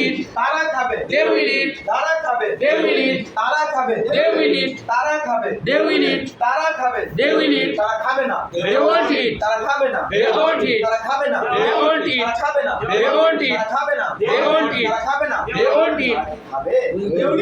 eat. তারা খাবে They will eat. তারা খাবে They will eat. তারা খাবে They will eat. তারা খাবে They will eat. তারা খাবে They will eat. তারা খাবে না They won't eat. তারা খাবে না They won't eat. তারা খাবে না They won't eat. তারা খাবে না They won't eat. তারা খাবে না They won't eat. তারা খাবে না They won't eat. তারা কি খাবে They Will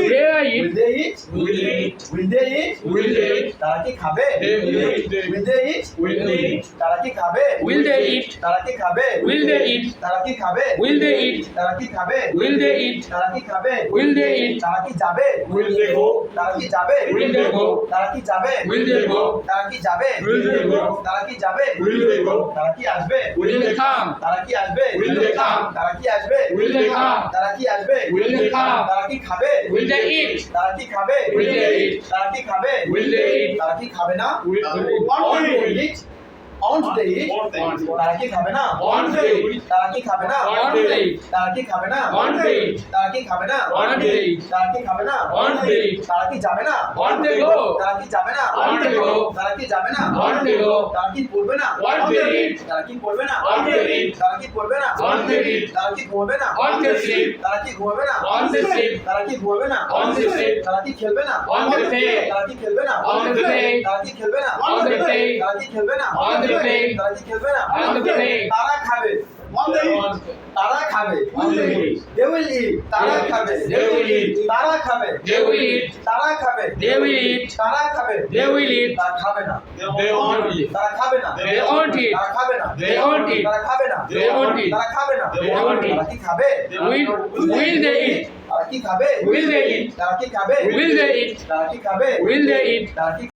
eat. they eat Will eat. Will they eat Will they eat? তারা কি খাবে They will eat. Will they eat Will they eat? তারা কি খাবে Will they eat? তারা কি খাবে Will they eat? তারা কি খাবে Will they eat? তারা কি খাবে Will they eat? তারা কি খাবে Will they eat? তারা কি যাবে Will they go? তারা কি যাবে Will they go? তারা কি যাবে Will they go? তারা কি যাবে Will they go? তারা কি যাবে Will they go? তারা কি আসবে Will they come? তারা কি আসবে Will they come? তারা কি আসবে Will they come? তারা কি আসবে Will they come? তারা কি খাবে Will they eat? তারা কি খাবে Will they eat? তারা কি খাবে Will they eat? তারা কি খাবে না Will Won't they eat? Won't they eat? তারা কি খাবে না Won't they eat? তারা কি খাবে না Won't they eat? তারা কি খাবে না Won't they eat? তারা কি খাবে না Won't they eat? তারা কি খাবে না Won't they eat? তারা কি যাবে না Won't they go? তারা কি যাবে না Won't they go? তারা কি যাবে না Won't they go? তারা কি পড়বে না Won't they eat? তারা কি পড়বে না Won't they eat? তারা কি পড়বে না Won't they eat? তারা কি ঘুমাবে না Won't they sleep? তারা কি ঘুমাবে না Won't they sleep? তারা কি ঘুমাবে না Won't they sleep? তারা কি খেলবে না Won't they play? তারা কি খেলবে না Won't they play? তারা কি খেলবে না Won't they play? তারা কি খেলবে না Won't they play? তারা কি খেলবে না Won't they play? তারা খাবে তারা খাবে Won't they eat? they will eat তারা খাবে They will eat. তারা খাবে They will eat. তারা খাবে They will eat. তারা খাবে They will eat. তারা খাবে না They won't eat. তারা খাবে না They won't eat. তারা খাবে না They won't eat. তারা খাবে না They won't eat. তারা খাবে না They won't eat. তারা কি খাবে Will they eat? তারা কি খাবে Will they eat? তারা কি খাবে Will they eat? তারা কি খাবে Will they eat? তারা কি